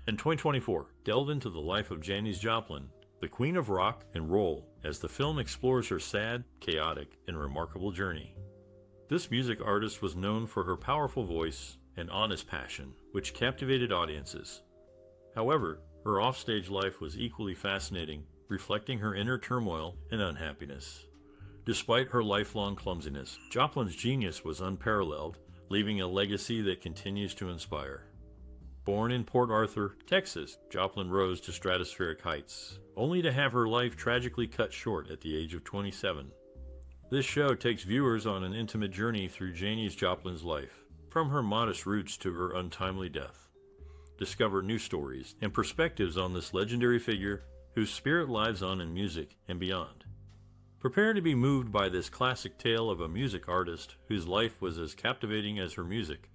In 2024, delve into the life of Janis Joplin, the queen of rock and roll, as the film explores her sad, chaotic, and remarkable journey. This music artist was known for her powerful voice and honest passion, which captivated audiences. However, her offstage life was equally fascinating, reflecting her inner turmoil and unhappiness. Despite her lifelong clumsiness, Joplin's genius was unparalleled, leaving a legacy that continues to inspire. Born in Port Arthur, Texas, Joplin rose to stratospheric heights, only to have her life tragically cut short at the age of 27. This show takes viewers on an intimate journey through Janis Joplin's life, from her modest roots to her untimely death. Discover new stories and perspectives on this legendary figure whose spirit lives on in music and beyond. Prepare to be moved by this classic tale of a music artist whose life was as captivating as her music.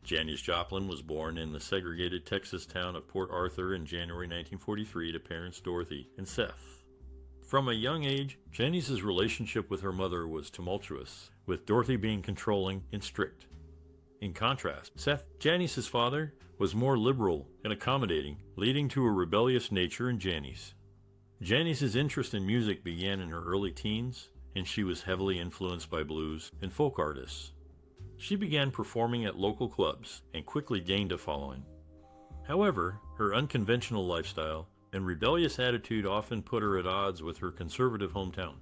Janis Joplin was born in the segregated Texas town of Port Arthur in January 1943 to parents Dorothy and Seth. From a young age, Janis's relationship with her mother was tumultuous, with Dorothy being controlling and strict. In contrast, Seth, Janis's father, was more liberal and accommodating, leading to a rebellious nature in Janis. Janis's interest in music began in her early teens, and she was heavily influenced by blues and folk artists. She began performing at local clubs and quickly gained a following. However, her unconventional lifestyle and rebellious attitude often put her at odds with her conservative hometown.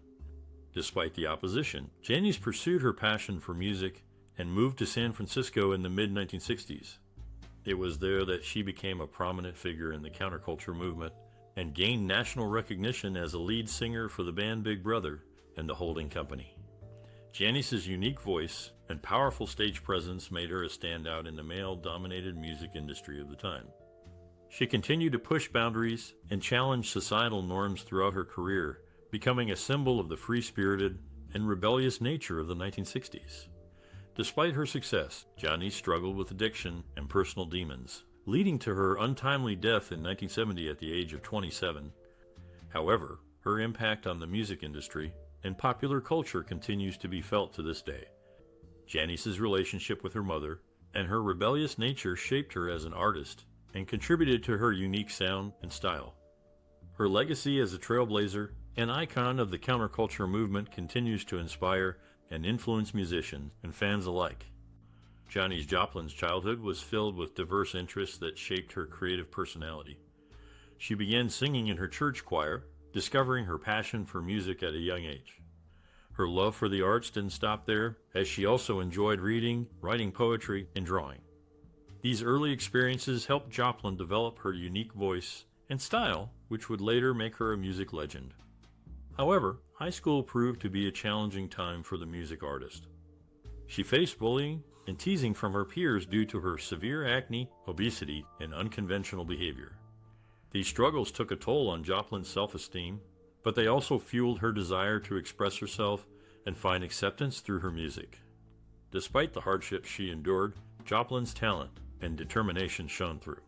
Despite the opposition, Janis pursued her passion for music and moved to San Francisco in the mid-1960s. It was there that she became a prominent figure in the counterculture movement and gained national recognition as a lead singer for the band Big Brother and the Holding Company. Janis's unique voice and powerful stage presence made her a standout in the male-dominated music industry of the time. She continued to push boundaries and challenge societal norms throughout her career, becoming a symbol of the free-spirited and rebellious nature of the 1960s. Despite her success, Janis struggled with addiction and personal demons, leading to her untimely death in 1970 at the age of 27. However, her impact on the music industry and popular culture continues to be felt to this day. Janis's relationship with her mother and her rebellious nature shaped her as an artist and contributed to her unique sound and style. Her legacy as a trailblazer and icon of the counterculture movement continues to inspire and influence musicians and fans alike. Janis Joplin's childhood was filled with diverse interests that shaped her creative personality. She began singing in her church choir, discovering her passion for music at a young age. Her love for the arts didn't stop there, as she also enjoyed reading, writing poetry, and drawing. These early experiences helped Joplin develop her unique voice and style, which would later make her a music legend. However, high school proved to be a challenging time for the music artist. She faced bullying and teasing from her peers due to her severe acne, obesity, and unconventional behavior. These struggles took a toll on Joplin's self-esteem, but they also fueled her desire to express herself and find acceptance through her music. Despite the hardships she endured, Joplin's talent and determination shone through.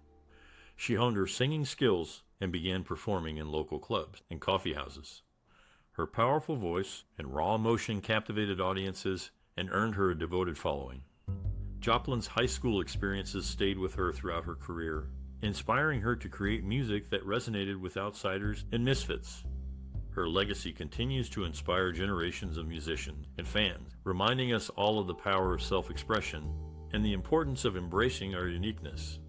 She honed her singing skills and began performing in local clubs and coffee houses. Her powerful voice and raw emotion captivated audiences and earned her a devoted following. Joplin's high school experiences stayed with her throughout her career, inspiring her to create music that resonated with outsiders and misfits. Her legacy continues to inspire generations of musicians and fans, reminding us all of the power of self-expression and the importance of embracing our uniqueness.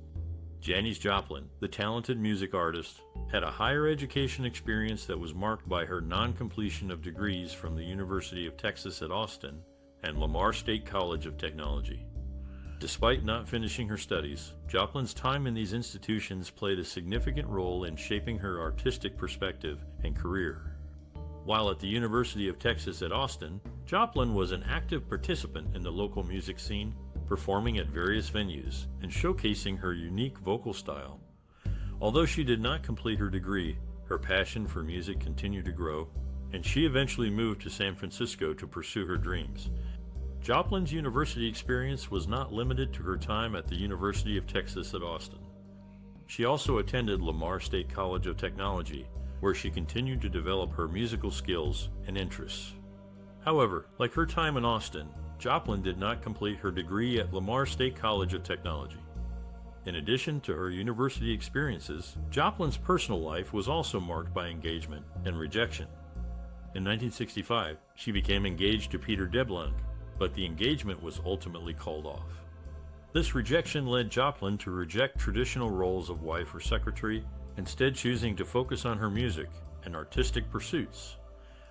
Janis Joplin, the talented music artist, had a higher education experience that was marked by her non-completion of degrees from the University of Texas at Austin and Lamar State College of Technology. Despite not finishing her studies, Joplin's time in these institutions played a significant role in shaping her artistic perspective and career. While at the University of Texas at Austin, Joplin was an active participant in the local music scene, performing at various venues and showcasing her unique vocal style. Although she did not complete her degree, her passion for music continued to grow, and she eventually moved to San Francisco to pursue her dreams. Joplin's university experience was not limited to her time at the University of Texas at Austin. She also attended Lamar State College of Technology, where she continued to develop her musical skills and interests. However, like her time in Austin, Joplin did not complete her degree at Lamar State College of Technology. In addition to her university experiences, Joplin's personal life was also marked by engagement and rejection. In 1965, she became engaged to Peter DeBlanc, but the engagement was ultimately called off. This rejection led Joplin to reject traditional roles of wife or secretary, instead choosing to focus on her music and artistic pursuits.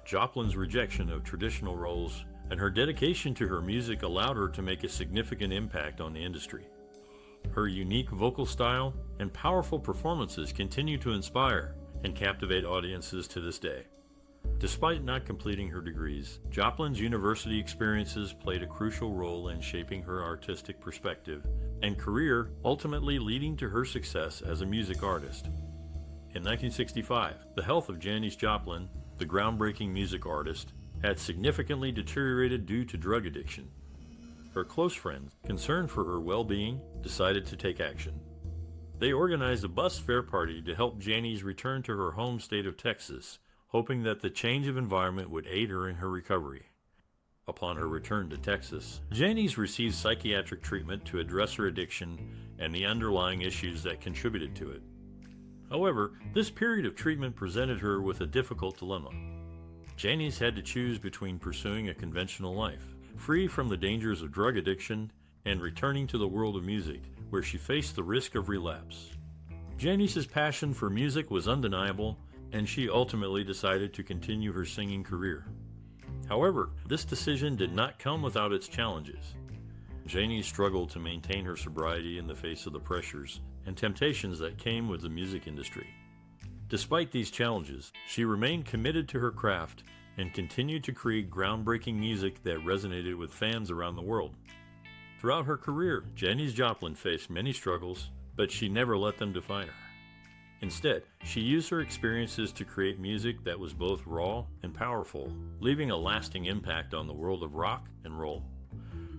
Joplin's rejection of traditional roles and her dedication to her music allowed her to make a significant impact on the industry. Her unique vocal style and powerful performances continue to inspire and captivate audiences to this day. Despite not completing her degrees, Joplin's university experiences played a crucial role in shaping her artistic perspective and career, ultimately leading to her success as a music artist. In 1965, the health of Janis Joplin, the groundbreaking music artist, had significantly deteriorated due to drug addiction. Her close friends, concerned for her well-being, decided to take action. They organized a bus fare party to help Janis return to her home state of Texas, hoping that the change of environment would aid her in her recovery. Upon her return to Texas, Janis received psychiatric treatment to address her addiction and the underlying issues that contributed to it. However, this period of treatment presented her with a difficult dilemma. Janis had to choose between pursuing a conventional life, free from the dangers of drug addiction, and returning to the world of music, where she faced the risk of relapse. Janis's passion for music was undeniable, and she ultimately decided to continue her singing career. However, this decision did not come without its challenges. Janis struggled to maintain her sobriety in the face of the pressures and temptations that came with the music industry. Despite these challenges, she remained committed to her craft and continued to create groundbreaking music that resonated with fans around the world. Throughout her career, Janis Joplin faced many struggles, but she never let them define her. Instead, she used her experiences to create music that was both raw and powerful, leaving a lasting impact on the world of rock and roll.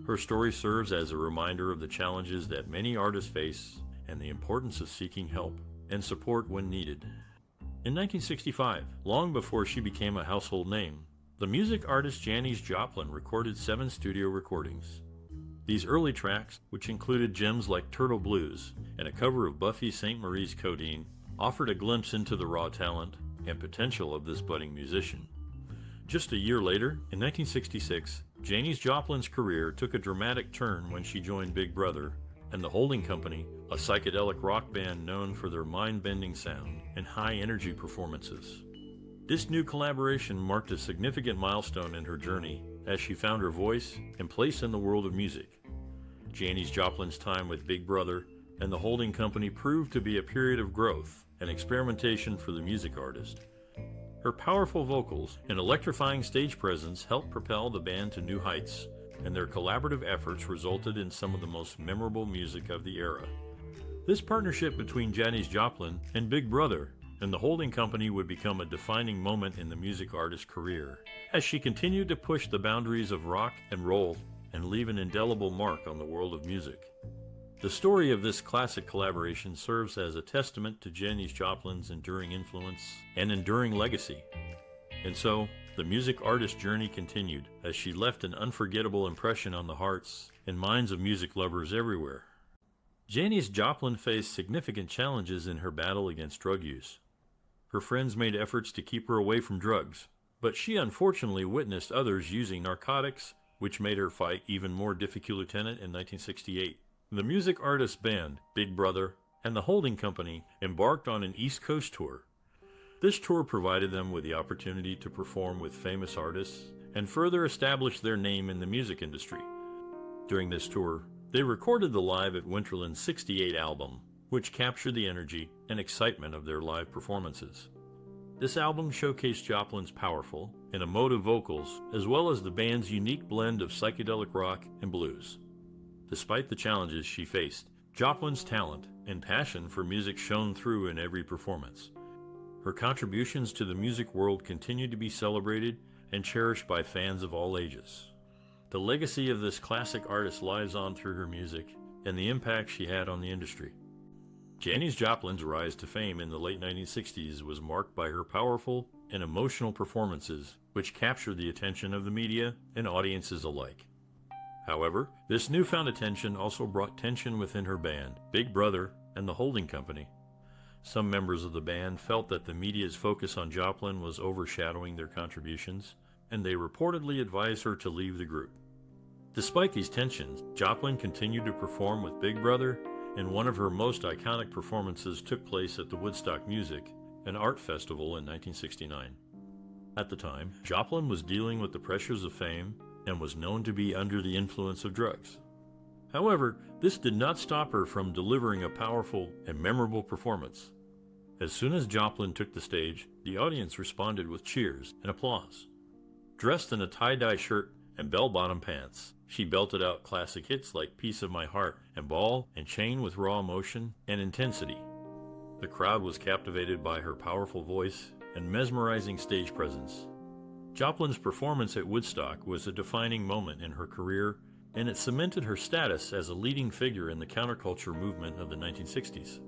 Her story serves as a reminder of the challenges that many artists face and the importance of seeking help and support when needed. In 1965, long before she became a household name, the music artist Janis Joplin recorded 7 studio recordings. These early tracks, which included gems like Turtle Blues and a cover of Buffy St. Marie's Codeine, offered a glimpse into the raw talent and potential of this budding musician. Just a year later, in 1966, Janis Joplin's career took a dramatic turn when she joined Big Brother and the Holding Company, a psychedelic rock band known for their mind-bending sound and high-energy performances. This new collaboration marked a significant milestone in her journey as she found her voice and place in the world of music. Janis Joplin's time with Big Brother and the Holding Company proved to be a period of growth and experimentation for the music artist. Her powerful vocals and electrifying stage presence helped propel the band to new heights, and their collaborative efforts resulted in some of the most memorable music of the era. This partnership between Janis Joplin and Big Brother and the Holding Company would become a defining moment in the music artist's career, as she continued to push the boundaries of rock and roll and leave an indelible mark on the world of music. The story of this classic collaboration serves as a testament to Janis Joplin's enduring influence and enduring legacy. And so, the music artist's journey continued as she left an unforgettable impression on the hearts and minds of music lovers everywhere. Janis Joplin faced significant challenges in her battle against drug use. Her friends made efforts to keep her away from drugs, but she unfortunately witnessed others using narcotics, which made her fight even more difficult. Lieutenant in 1968. The music artist's band, Big Brother, and the Holding Company embarked on an East Coast tour. This tour provided them with the opportunity to perform with famous artists and further establish their name in the music industry. During this tour, they recorded the Live at Winterland's '68 album, which captured the energy and excitement of their live performances. This album showcased Joplin's powerful and emotive vocals, as well as the band's unique blend of psychedelic rock and blues. Despite the challenges she faced, Joplin's talent and passion for music shone through in every performance. Her contributions to the music world continue to be celebrated and cherished by fans of all ages. The legacy of this classic artist lives on through her music and the impact she had on the industry. Janis Joplin's rise to fame in the late 1960s was marked by her powerful and emotional performances, which captured the attention of the media and audiences alike. However, this newfound attention also brought tension within her band, Big Brother, and the holding company. Some members of the band felt that the media's focus on Joplin was overshadowing their contributions, and they reportedly advised her to leave the group. Despite these tensions, Joplin continued to perform with Big Brother, and one of her most iconic performances took place at the Woodstock Music, an art festival in 1969. At the time, Joplin was dealing with the pressures of fame and was known to be under the influence of drugs. However, this did not stop her from delivering a powerful and memorable performance. As soon as Joplin took the stage, the audience responded with cheers and applause. Dressed in a tie-dye shirt and bell-bottom pants, she belted out classic hits like Piece of My Heart and Ball and Chain with raw emotion and intensity. The crowd was captivated by her powerful voice and mesmerizing stage presence. Joplin's performance at Woodstock was a defining moment in her career, and it cemented her status as a leading figure in the counterculture movement of the 1960s.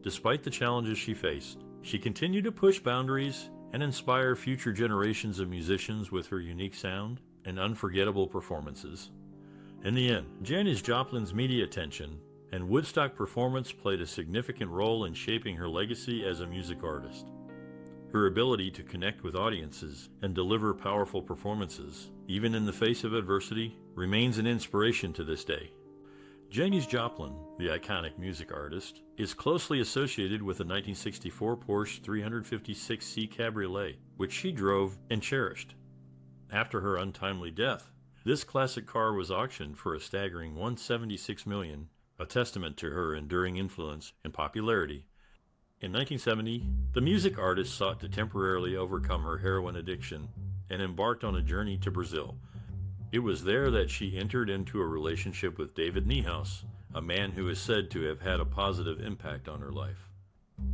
Despite the challenges she faced, she continued to push boundaries and inspire future generations of musicians with her unique sound and unforgettable performances. In the end, Janis Joplin's media attention and Woodstock performance played a significant role in shaping her legacy as a music artist. Her ability to connect with audiences and deliver powerful performances, even in the face of adversity, remains an inspiration to this day. Janis Joplin, the iconic music artist, is closely associated with the 1964 Porsche 356C Cabriolet, which she drove and cherished. After her untimely death, this classic car was auctioned for a staggering $176 million, a testament to her enduring influence and popularity. In 1970, the music artist sought to temporarily overcome her heroin addiction and embarked on a journey to Brazil. It was there that she entered into a relationship with David Niehaus, a man who is said to have had a positive impact on her life.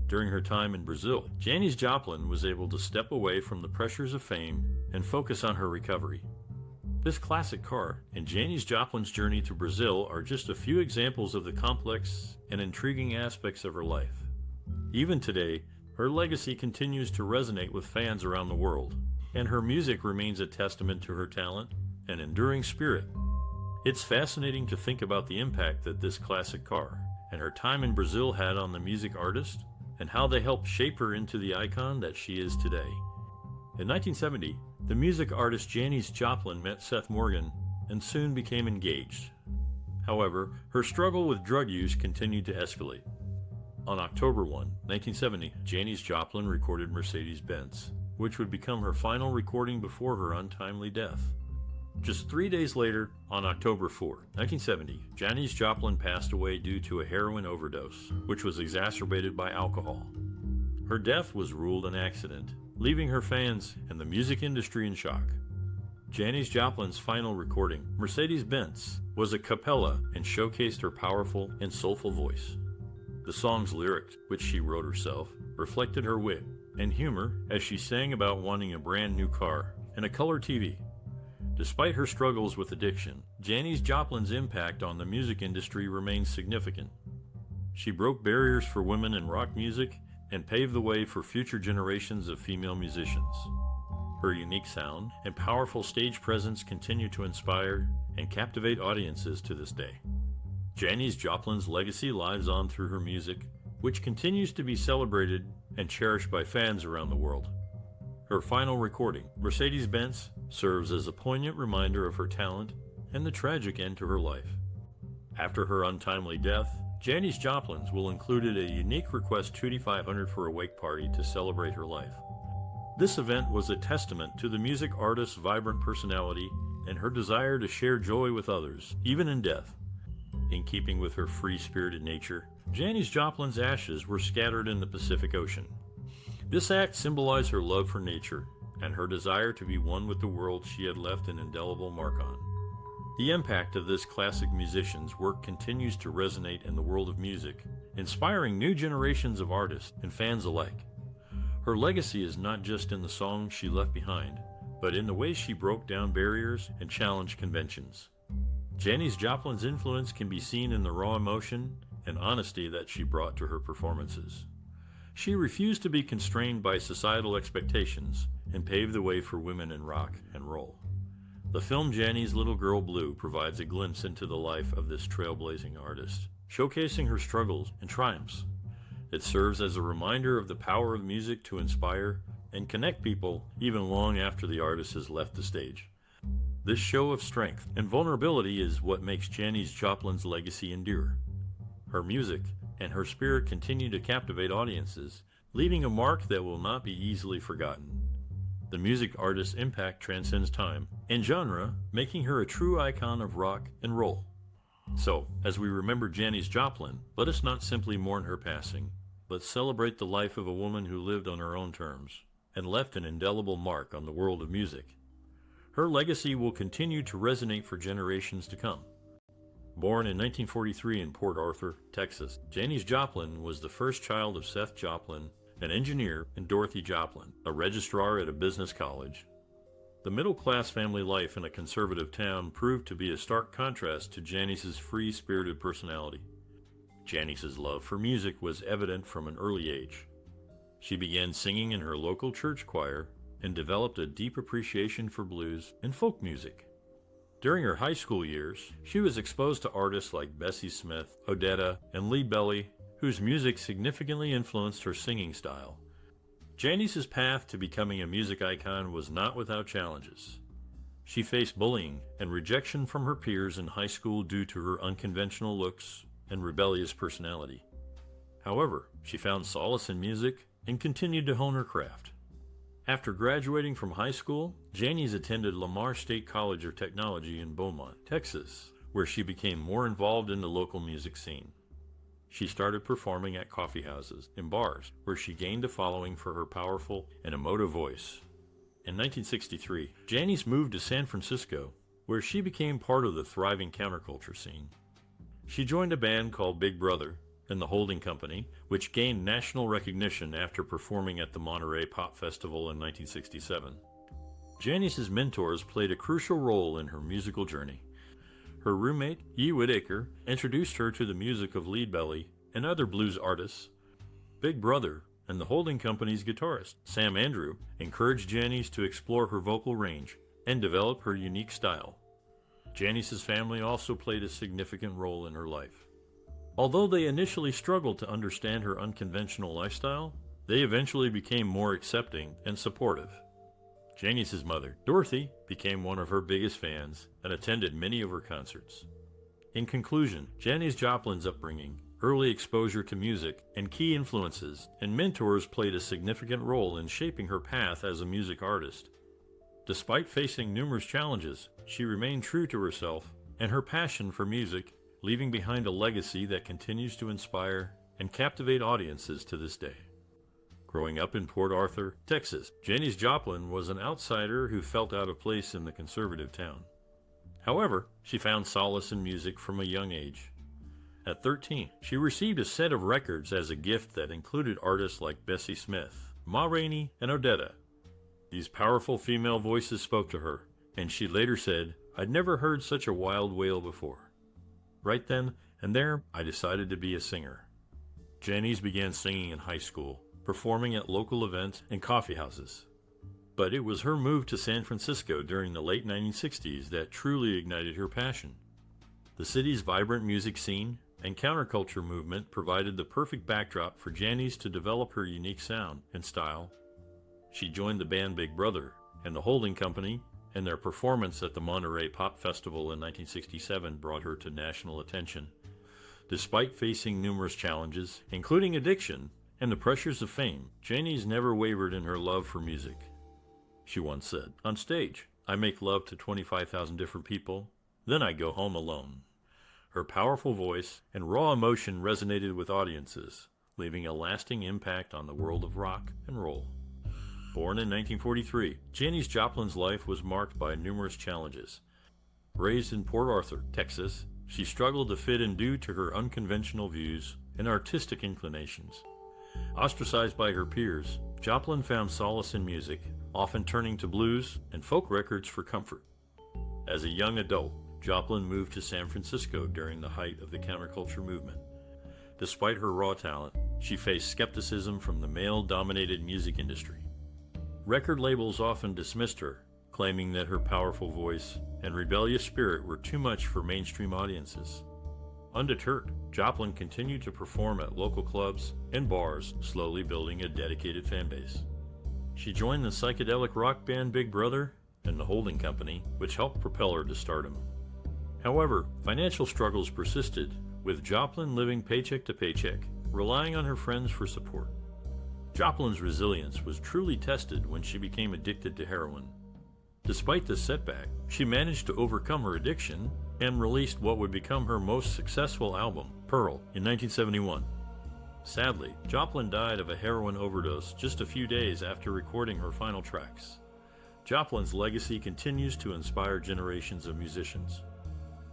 During her time in Brazil, Janis Joplin was able to step away from the pressures of fame and focus on her recovery. This classic car and Janis Joplin's journey to Brazil are just a few examples of the complex and intriguing aspects of her life. Even today, her legacy continues to resonate with fans around the world, and her music remains a testament to her talent and enduring spirit. It's fascinating to think about the impact that this classic car and her time in Brazil had on the music artist and how they helped shape her into the icon that she is today. In 1970, the music artist Janis Joplin met Seth Morgan and soon became engaged. However, her struggle with drug use continued to escalate. On October 1, 1970, Janis Joplin recorded Mercedes-Benz, which would become her final recording before her untimely death. Just 3 days later, on October 4, 1970, Janis Joplin passed away due to a heroin overdose, which was exacerbated by alcohol. Her death was ruled an accident, leaving her fans and the music industry in shock. Janis Joplin's final recording, Mercedes-Benz, was a cappella and showcased her powerful and soulful voice. The song's lyrics, which she wrote herself, reflected her wit and humor as she sang about wanting a brand new car and a color TV. Despite her struggles with addiction, Janis Joplin's impact on the music industry remains significant. She broke barriers for women in rock music and paved the way for future generations of female musicians. Her unique sound and powerful stage presence continue to inspire and captivate audiences to this day. Janis Joplin's legacy lives on through her music, which continues to be celebrated and cherished by fans around the world. Her final recording, Mercedes-Benz, serves as a poignant reminder of her talent and the tragic end to her life. After her untimely death, Janis Joplin's will included a unique Request 2500 for a wake party to celebrate her life. This event was a testament to the music artist's vibrant personality and her desire to share joy with others, even in death. In keeping with her free-spirited nature, Janis Joplin's ashes were scattered in the Pacific Ocean. This act symbolized her love for nature and her desire to be one with the world she had left an indelible mark on. The impact of this classic musician's work continues to resonate in the world of music, inspiring new generations of artists and fans alike. Her legacy is not just in the songs she left behind, but in the way she broke down barriers and challenged conventions. Janis Joplin's influence can be seen in the raw emotion and honesty that she brought to her performances. She refused to be constrained by societal expectations and paved the way for women in rock and roll. The film Janis' Little Girl Blue provides a glimpse into the life of this trailblazing artist, showcasing her struggles and triumphs. It serves as a reminder of the power of music to inspire and connect people even long after the artist has left the stage. This show of strength and vulnerability is what makes Janis Joplin's legacy endure. Her music and her spirit continue to captivate audiences, leaving a mark that will not be easily forgotten. The music artist's impact transcends time and genre, making her a true icon of rock and roll. So, as we remember Janis Joplin, let us not simply mourn her passing, but celebrate the life of a woman who lived on her own terms and left an indelible mark on the world of music. Her legacy will continue to resonate for generations to come. Born in 1943 in Port Arthur, Texas, Janis Joplin was the first child of Seth Joplin, an engineer, and Dorothy Joplin, a registrar at a business college. The middle-class family life in a conservative town proved to be a stark contrast to Janis's free-spirited personality. Janis's love for music was evident from an early age. She began singing in her local church choir and developed a deep appreciation for blues and folk music. During her high school years, she was exposed to artists like Bessie Smith, Odetta, and Lee Belly, whose music significantly influenced her singing style. Janis's path to becoming a music icon was not without challenges. She faced bullying and rejection from her peers in high school due to her unconventional looks and rebellious personality. However, she found solace in music and continued to hone her craft. After graduating from high school, Janis attended Lamar State College of Technology in Beaumont, Texas, where she became more involved in the local music scene. She started performing at coffee houses and bars, where she gained a following for her powerful and emotive voice. In 1963, Janis moved to San Francisco, where she became part of the thriving counterculture scene. She joined a band called Big Brother and the Holding Company, which gained national recognition after performing at the Monterey Pop Festival in 1967. Janis's mentors played a crucial role in her musical journey. Her roommate, E. Whitaker, introduced her to the music of Lee Belly and other blues artists. Big Brother and the Holding Company's guitarist, Sam Andrew, encouraged Janis to explore her vocal range and develop her unique style. Janis's family also played a significant role in her life. Although they initially struggled to understand her unconventional lifestyle, they eventually became more accepting and supportive. Janis's mother, Dorothy, became one of her biggest fans and attended many of her concerts. In conclusion, Janis Joplin's upbringing, early exposure to music, and key influences and mentors played a significant role in shaping her path as a music artist. Despite facing numerous challenges, she remained true to herself and her passion for music, leaving behind a legacy that continues to inspire and captivate audiences to this day. Growing up in Port Arthur, Texas, Janis Joplin was an outsider who felt out of place in the conservative town. However, she found solace in music from a young age. At 13, she received a set of records as a gift that included artists like Bessie Smith, Ma Rainey, and Odetta. These powerful female voices spoke to her, and she later said, "I'd never heard such a wild wail before." Right then and there, I decided to be a singer. Janis began singing in high school, performing at local events and coffee houses. But it was her move to San Francisco during the late 1960s that truly ignited her passion. The city's vibrant music scene and counterculture movement provided the perfect backdrop for Janis to develop her unique sound and style. She joined the band Big Brother and the Holding Company, and their performance at the Monterey Pop Festival in 1967 brought her to national attention. Despite facing numerous challenges, including addiction and the pressures of fame, Janis never wavered in her love for music. She once said, "On stage, I make love to 25,000 different people, then I go home alone." Her powerful voice and raw emotion resonated with audiences, leaving a lasting impact on the world of rock and roll. Born in 1943, Janis Joplin's life was marked by numerous challenges. Raised in Port Arthur, Texas, she struggled to fit in due to her unconventional views and artistic inclinations. Ostracized by her peers, Joplin found solace in music, often turning to blues and folk records for comfort. As a young adult, Joplin moved to San Francisco during the height of the counterculture movement. Despite her raw talent, she faced skepticism from the male-dominated music industry. Record labels often dismissed her, claiming that her powerful voice and rebellious spirit were too much for mainstream audiences. Undeterred, Joplin continued to perform at local clubs and bars, slowly building a dedicated fan base. She joined the psychedelic rock band Big Brother and the holding company, which helped propel her to stardom. However, financial struggles persisted, with Joplin living paycheck to paycheck, relying on her friends for support. Joplin's resilience was truly tested when she became addicted to heroin. Despite this setback, she managed to overcome her addiction and released what would become her most successful album, Pearl, in 1971. Sadly, Joplin died of a heroin overdose just a few days after recording her final tracks. Joplin's legacy continues to inspire generations of musicians.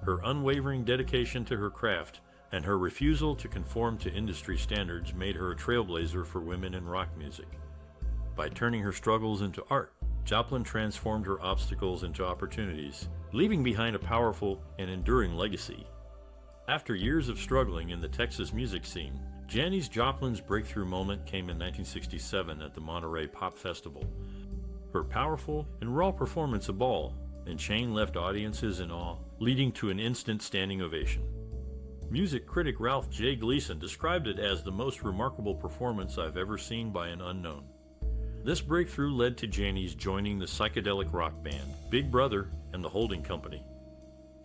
Her unwavering dedication to her craft and her refusal to conform to industry standards made her a trailblazer for women in rock music. By turning her struggles into art, Joplin transformed her obstacles into opportunities, leaving behind a powerful and enduring legacy. After years of struggling in the Texas music scene, Janis Joplin's breakthrough moment came in 1967 at the Monterey Pop Festival. Her powerful and raw performance of Ball and Chain left audiences in awe, leading to an instant standing ovation. Music critic Ralph J. Gleason described it as the most remarkable performance I've ever seen by an unknown. This breakthrough led to Janis joining the psychedelic rock band Big Brother and the Holding Company.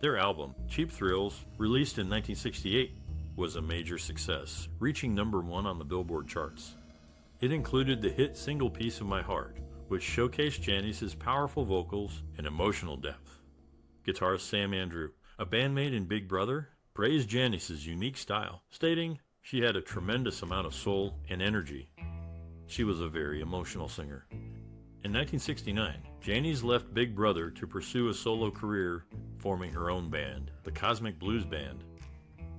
Their album, Cheap Thrills, released in 1968, was a major success, reaching #1 on the Billboard charts. It included the hit single Piece of My Heart, which showcased Janis's powerful vocals and emotional depth. Guitarist Sam Andrew, a bandmate in Big Brother, praised Janis's unique style, stating she had a tremendous amount of soul and energy. She was a very emotional singer. In 1969, Janis left Big Brother to pursue a solo career, forming her own band, the Cosmic Blues Band.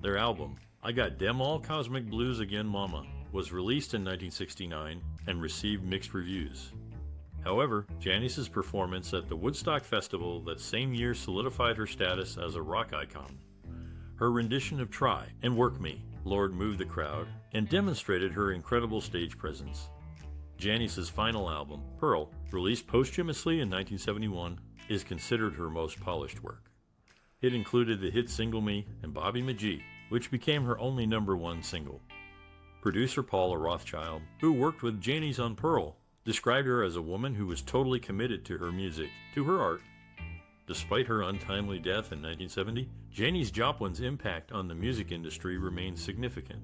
Their album, I Got Dem All Cosmic Blues Again Mama, was released in 1969 and received mixed reviews. However, Janis's performance at the Woodstock Festival that same year solidified her status as a rock icon. Her rendition of Try and Work Me, Lord moved the crowd and demonstrated her incredible stage presence. Janis's final album, Pearl, released posthumously in 1971, is considered her most polished work. It included the hit Single Me and Bobby McGee, which became her only #1 single. Producer Paula Rothschild, who worked with Janis on Pearl, described her as a woman who was totally committed to her music, to her art. Despite her untimely death in 1970, Janis Joplin's impact on the music industry remains significant.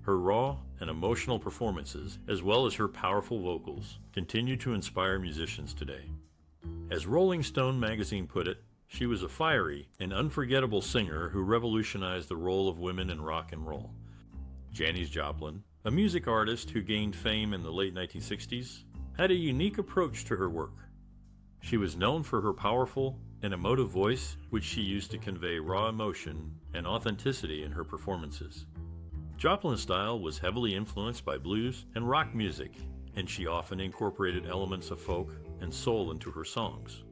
Her raw and emotional performances, as well as her powerful vocals, continue to inspire musicians today. As Rolling Stone magazine put it, she was a fiery and unforgettable singer who revolutionized the role of women in rock and roll. Janis Joplin, a music artist who gained fame in the late 1960s, had a unique approach to her work. She was known for her powerful and emotive voice, which she used to convey raw emotion and authenticity in her performances. Joplin's style was heavily influenced by blues and rock music, and she often incorporated elements of folk and soul into her songs.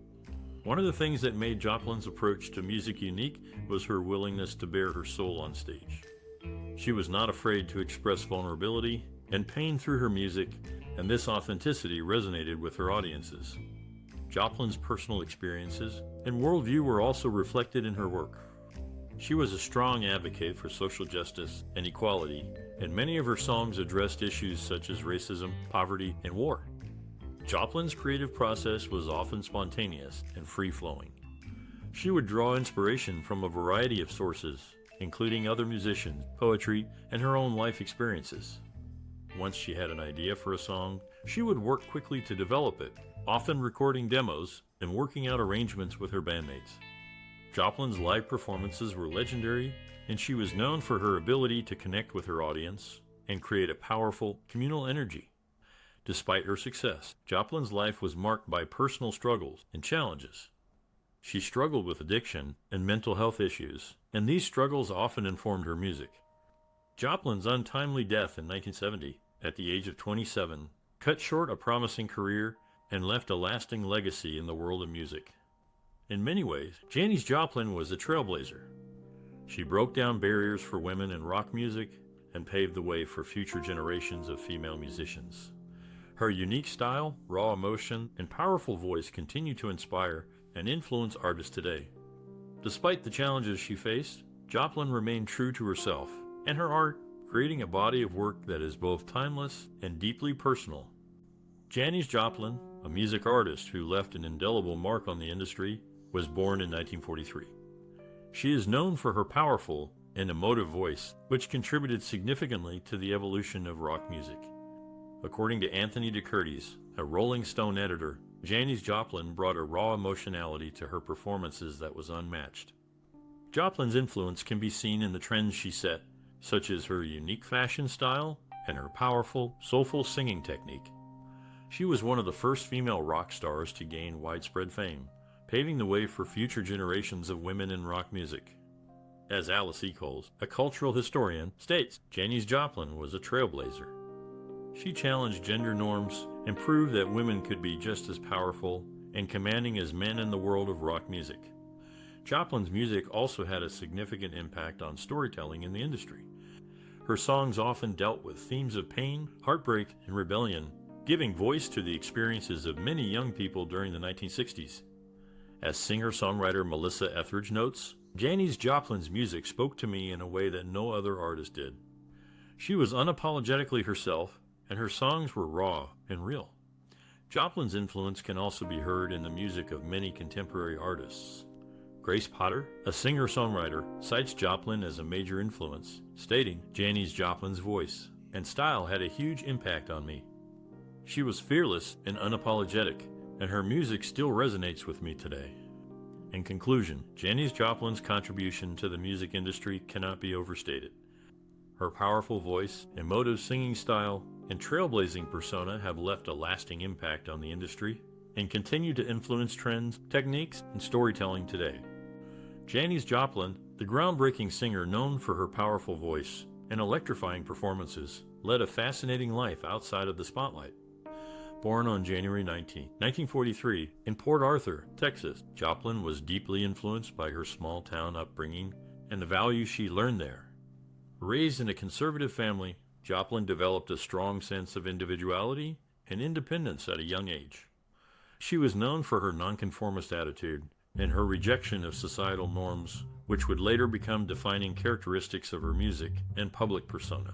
One of the things that made Joplin's approach to music unique was her willingness to bare her soul on stage. She was not afraid to express vulnerability and pain through her music, and this authenticity resonated with her audiences. Joplin's personal experiences and worldview were also reflected in her work. She was a strong advocate for social justice and equality, and many of her songs addressed issues such as racism, poverty, and war. Joplin's creative process was often spontaneous and free-flowing. She would draw inspiration from a variety of sources, including other musicians, poetry, and her own life experiences. Once she had an idea for a song, she would work quickly to develop it, often recording demos and working out arrangements with her bandmates. Joplin's live performances were legendary, and she was known for her ability to connect with her audience and create a powerful communal energy. Despite her success, Joplin's life was marked by personal struggles and challenges. She struggled with addiction and mental health issues, and these struggles often informed her music. Joplin's untimely death in 1970, at the age of 27, cut short a promising career and left a lasting legacy in the world of music. In many ways, Janis Joplin was a trailblazer. She broke down barriers for women in rock music and paved the way for future generations of female musicians. Her unique style, raw emotion, and powerful voice continue to inspire and influence artists today. Despite the challenges she faced, Joplin remained true to herself and her art, creating a body of work that is both timeless and deeply personal. Janis Joplin, a music artist who left an indelible mark on the industry, was born in 1943. She is known for her powerful and emotive voice, which contributed significantly to the evolution of rock music. According to Anthony DeCurtis, a Rolling Stone editor, Janis Joplin brought a raw emotionality to her performances that was unmatched. Joplin's influence can be seen in the trends she set, such as her unique fashion style and her powerful, soulful singing technique. She was one of the first female rock stars to gain widespread fame, paving the way for future generations of women in rock music. As Alice Echols, a cultural historian, states, Janis Joplin was a trailblazer. She challenged gender norms and proved that women could be just as powerful and commanding as men in the world of rock music. Joplin's music also had a significant impact on storytelling in the industry. Her songs often dealt with themes of pain, heartbreak, and rebellion, giving voice to the experiences of many young people during the 1960s. As singer-songwriter Melissa Etheridge notes, Janis Joplin's music spoke to me in a way that no other artist did. She was unapologetically herself, and her songs were raw and real. Joplin's influence can also be heard in the music of many contemporary artists. Grace Potter, a singer-songwriter, cites Joplin as a major influence, stating, Janis Joplin's voice and style had a huge impact on me. She was fearless and unapologetic, and her music still resonates with me today. In conclusion, Janis Joplin's contribution to the music industry cannot be overstated. Her powerful voice, emotive singing style, and trailblazing persona have left a lasting impact on the industry and continue to influence trends, techniques, and storytelling today. Janis Joplin, the groundbreaking singer known for her powerful voice and electrifying performances, led a fascinating life outside of the spotlight. Born on January 19, 1943, in Port Arthur, Texas, Joplin was deeply influenced by her small-town upbringing and the values she learned there. Raised in a conservative family, Joplin developed a strong sense of individuality and independence at a young age. She was known for her nonconformist attitude and her rejection of societal norms, which would later become defining characteristics of her music and public persona.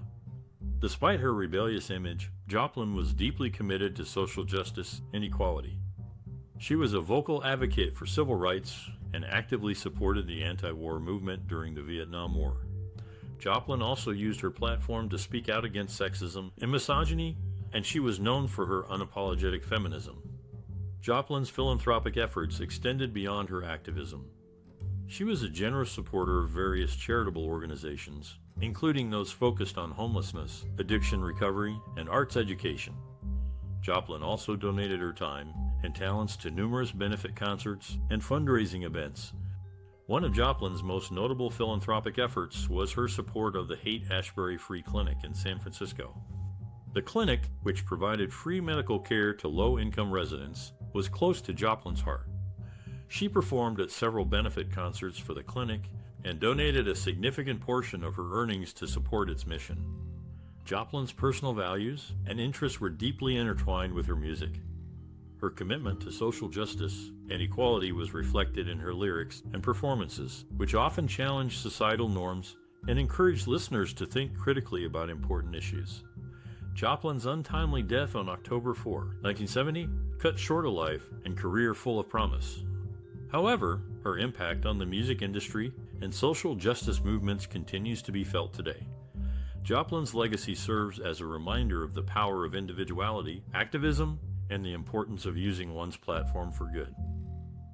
Despite her rebellious image, Joplin was deeply committed to social justice and equality. She was a vocal advocate for civil rights and actively supported the anti-war movement during the Vietnam War. Joplin also used her platform to speak out against sexism and misogyny, and she was known for her unapologetic feminism. Joplin's philanthropic efforts extended beyond her activism. She was a generous supporter of various charitable organizations, including those focused on homelessness, addiction recovery, and arts education. Joplin also donated her time and talents to numerous benefit concerts and fundraising events. One of Joplin's most notable philanthropic efforts was her support of the Haight-Ashbury Free Clinic in San Francisco. The clinic, which provided free medical care to low-income residents, was close to Joplin's heart. She performed at several benefit concerts for the clinic and donated a significant portion of her earnings to support its mission. Joplin's personal values and interests were deeply intertwined with her music. Her commitment to social justice and equality was reflected in her lyrics and performances, which often challenged societal norms and encouraged listeners to think critically about important issues. Joplin's untimely death on October 4, 1970, cut short a life and career full of promise. However, her impact on the music industry and social justice movements continues to be felt today. Joplin's legacy serves as a reminder of the power of individuality, activism, and the importance of using one's platform for good.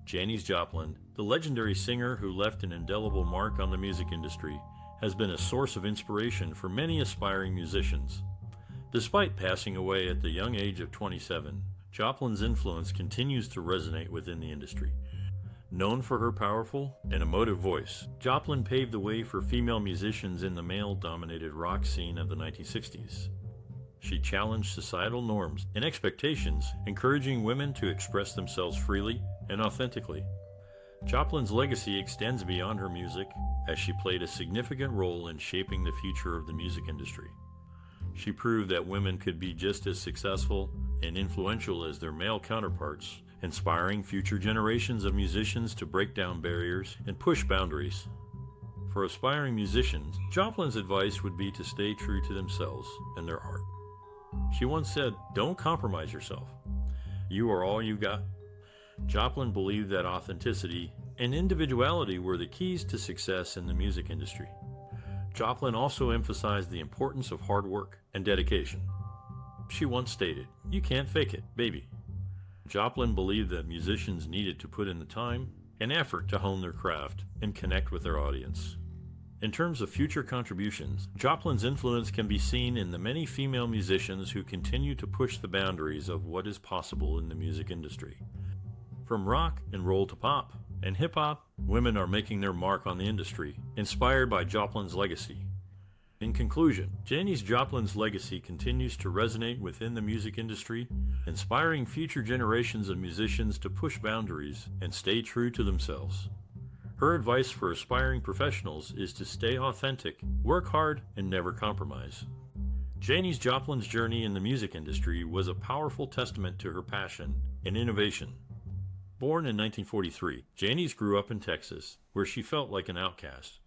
Janis Joplin, the legendary singer who left an indelible mark on the music industry, has been a source of inspiration for many aspiring musicians. Despite passing away at the young age of 27, Joplin's influence continues to resonate within the industry. Known for her powerful and emotive voice, Joplin paved the way for female musicians in the male-dominated rock scene of the 1960s. She challenged societal norms and expectations, encouraging women to express themselves freely and authentically. Joplin's legacy extends beyond her music, as she played a significant role in shaping the future of the music industry. She proved that women could be just as successful and influential as their male counterparts, inspiring future generations of musicians to break down barriers and push boundaries. For aspiring musicians, Joplin's advice would be to stay true to themselves and their art. She once said, "Don't compromise yourself. You are all you got." Joplin believed that authenticity and individuality were the keys to success in the music industry. Joplin also emphasized the importance of hard work and dedication. She once stated, "You can't fake it, baby." Joplin believed that musicians needed to put in the time and effort to hone their craft and connect with their audience. In terms of future contributions, Joplin's influence can be seen in the many female musicians who continue to push the boundaries of what is possible in the music industry. From rock and roll to pop and hip-hop, women are making their mark on the industry, inspired by Joplin's legacy. In conclusion, Janis Joplin's legacy continues to resonate within the music industry, inspiring future generations of musicians to push boundaries and stay true to themselves. Her advice for aspiring professionals is to stay authentic, work hard, and never compromise. Janis Joplin's journey in the music industry was a powerful testament to her passion and innovation. Born in 1943, Janis grew up in Texas, where she felt like an outcast.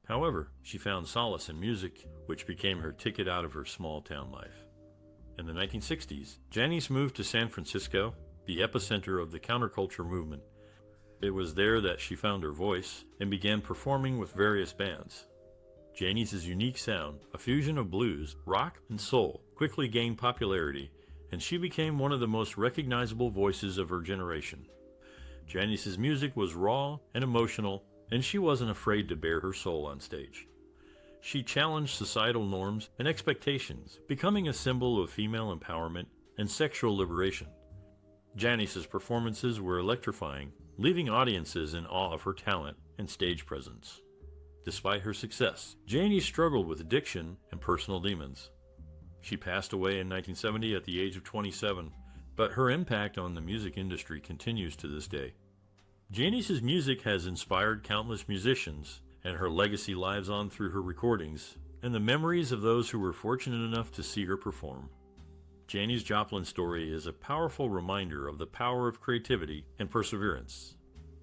However, she found solace in music, which became her ticket out of her small-town life. In the 1960s, Janis moved to San Francisco, the epicenter of the counterculture movement. It was there that she found her voice and began performing with various bands. Janis's unique sound, a fusion of blues, rock, and soul, quickly gained popularity, and she became one of the most recognizable voices of her generation. Janis's music was raw and emotional, and she wasn't afraid to bare her soul on stage. She challenged societal norms and expectations, becoming a symbol of female empowerment and sexual liberation. Janis's performances were electrifying, leaving audiences in awe of her talent and stage presence. Despite her success, Janis struggled with addiction and personal demons. She passed away in 1970 at the age of 27, but her impact on the music industry continues to this day. Janis's music has inspired countless musicians, and her legacy lives on through her recordings and the memories of those who were fortunate enough to see her perform. Janis Joplin's story is a powerful reminder of the power of creativity and perseverance.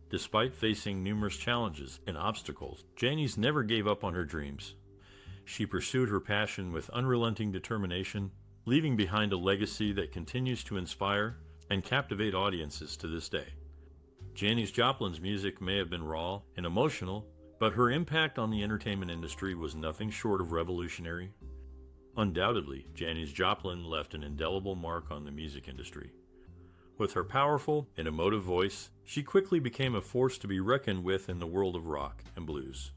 Despite facing numerous challenges and obstacles, Janis never gave up on her dreams. She pursued her passion with unrelenting determination, leaving behind a legacy that continues to inspire and captivate audiences to this day. Janis Joplin's music may have been raw and emotional, but her impact on the entertainment industry was nothing short of revolutionary. Undoubtedly, Janis Joplin left an indelible mark on the music industry. With her powerful and emotive voice, she quickly became a force to be reckoned with in the world of rock and blues.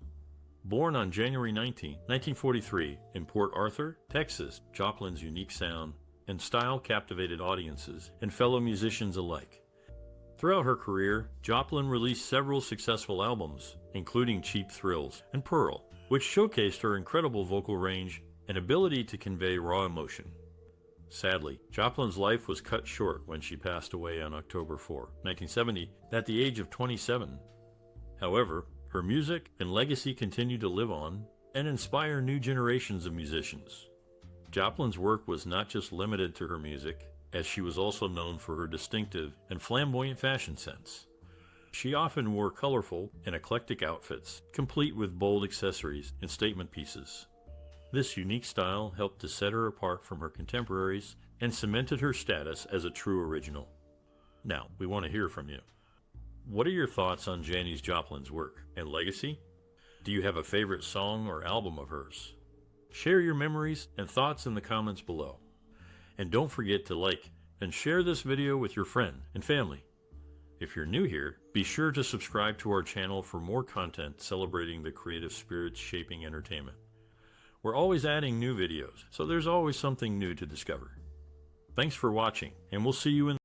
Born on January 19, 1943, in Port Arthur, Texas, Joplin's unique sound and style captivated audiences and fellow musicians alike. Throughout her career, Joplin released several successful albums, including Cheap Thrills and Pearl, which showcased her incredible vocal range and ability to convey raw emotion. Sadly, Joplin's life was cut short when she passed away on October 4, 1970, at the age of 27. However, her music and legacy continue to live on and inspire new generations of musicians. Joplin's work was not just limited to her music, as she was also known for her distinctive and flamboyant fashion sense. She often wore colorful and eclectic outfits, complete with bold accessories and statement pieces. This unique style helped to set her apart from her contemporaries and cemented her status as a true original. Now, we want to hear from you. What are your thoughts on Janis Joplin's work and legacy? Do you have a favorite song or album of hers? Share your memories and thoughts in the comments below. And don't forget to like and share this video with your friend and family. If you're new here, be sure to subscribe to our channel for more content celebrating the creative spirits shaping entertainment. We're always adding new videos, so there's always something new to discover. Thanks for watching, and we'll see you in